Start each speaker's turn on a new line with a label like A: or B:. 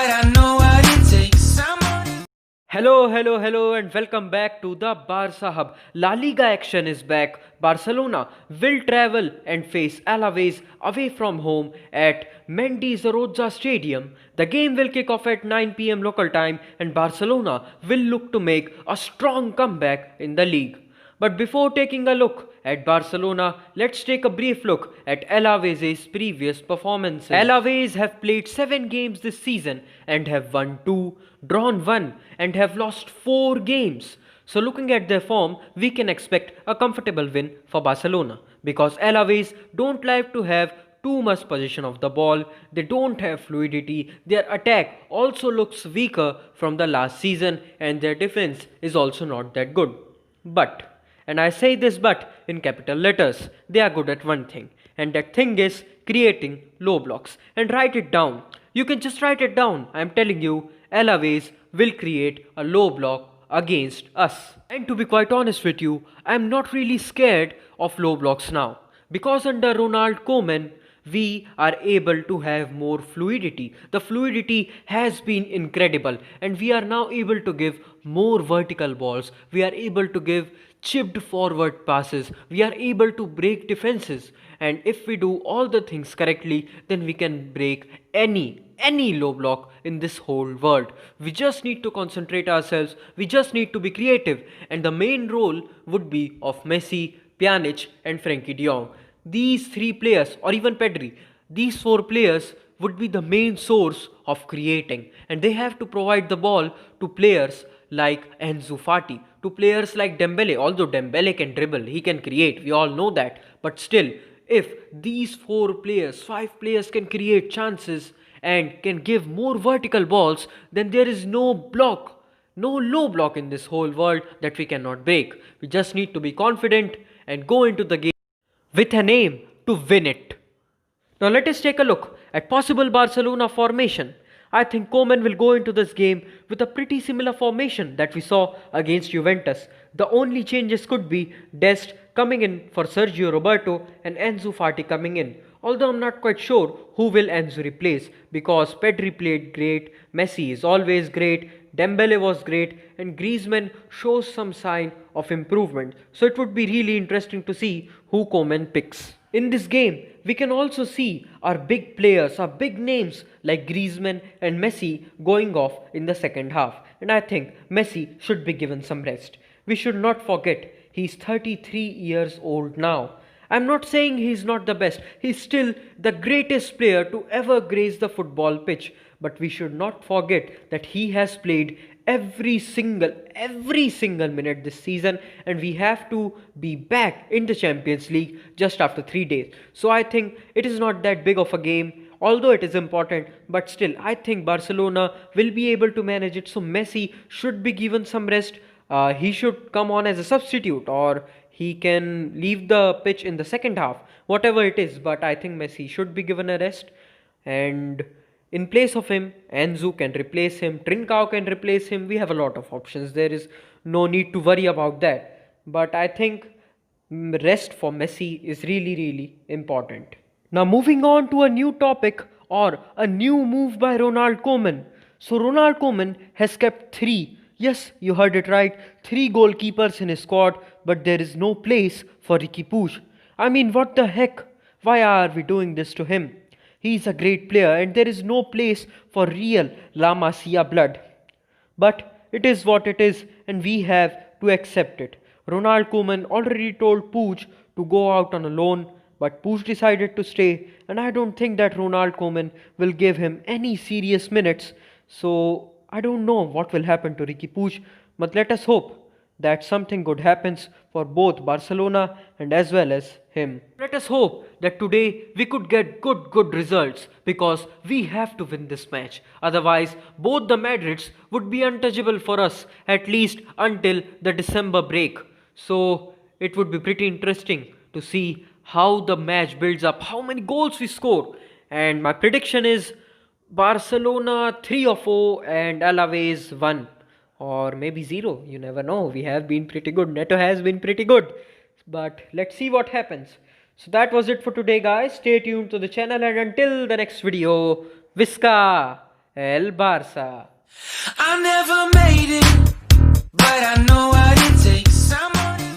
A: but I know what it takes. Someone.
B: Hello, and welcome back to the Barca Hub. La Liga action is back. Barcelona will travel and face Alaves away from home at Mendizorroza Stadium. The game will kick off at 9 pm local time, and Barcelona will look to make a strong comeback in the league. But before taking a look at Barcelona, let's take a brief look at Alaves' previous performances. Alaves have played 7 games this season and have won 2, drawn 1, and have lost 4 games. So looking at their form, we can expect a comfortable win for Barcelona because Alaves don't like to have too much possession of the ball, they don't have fluidity, their attack also looks weaker from the last season, and their defense is also not that good. But, and I say this but in capital letters, they are good at one thing, and that thing is creating low blocks. And write it down. You can just write it down. I am telling you, Alaves will create a low block against us. And to be quite honest with you, I am not really scared of low blocks now. Because under Ronald Koeman, we are able to have more fluidity. The fluidity has been incredible, and we are now able to give more vertical balls. We are able to give chipped forward passes. We are able to break defenses. And if we do all the things correctly, then we can break any low block in this whole world. We just need to concentrate ourselves. We just need to be creative. And the main role would be of Messi, Pjanic and Frenkie de Jong. These 3 players, or even Pedri, these 4 players would be the main source of creating, and they have to provide the ball to players like Enzo Fati, to players like Dembele. Although Dembele can dribble, he can create, we all know that, but still, if these 4 players, 5 players can create chances and can give more vertical balls, then there is no low block in this whole world that we cannot break. We just need to be confident and go into the game with an aim to win it. Now let us take a look at possible Barcelona formation. I think Koeman will go into this game with a pretty similar formation that we saw against Juventus. The only changes could be Dest coming in for Sergio Roberto and Enzo Fati coming in. Although I'm not quite sure who will Enzo replace because Pedri played great, Messi is always great, Dembele was great, and Griezmann shows some sign of improvement. So it would be really interesting to see who Koeman picks. In this game, we can also see our big players, our big names like Griezmann and Messi going off in the second half. And I think Messi should be given some rest. We should not forget, he's 33 years old now. I'm not saying he's not the best. He's still the greatest player to ever grace the football pitch. But we should not forget that he has played every single minute this season, and we have to be back in the Champions League just after 3 days. So I think it is not that big of a game, although it is important, but still I think Barcelona will be able to manage it. So Messi should be given some rest. He should come on as a substitute, or he can leave the pitch in the second half, whatever it is, but I think Messi should be given a rest. And in place of him, Enzo can replace him, Trincao can replace him. We have a lot of options. There is no need to worry about that. But I think rest for Messi is really important. Now moving on to a new topic, or a new move by Ronald Koeman. So Ronald Koeman has kept 3, yes, you heard it right, 3 goalkeepers in his squad, but there is no place for Riqui Puig. I mean, what the heck? Why are we doing this to him? He is a great player and there is no place for real La Masia blood. But it is what it is, and we have to accept it. Ronald Koeman already told Puig to go out on a loan, but Puig decided to stay, and I don't think that Ronald Koeman will give him any serious minutes. So I don't know what will happen to Riqui Puig, but let us hope that something good happens for both Barcelona and as well as him. Let us hope that today we could get good results, because we have to win this match. Otherwise, both the Madrids would be untouchable for us at least until the December break. So it would be pretty interesting to see how the match builds up, how many goals we score. And my prediction is Barcelona 3 or 4 and Alaves 1. Or maybe 0, you never know. We have been pretty good. Neto has been pretty good. But let's see what happens. So that was it for today, guys. Stay tuned to the channel, and until the next video, Visca! El Barça.
A: I never made it.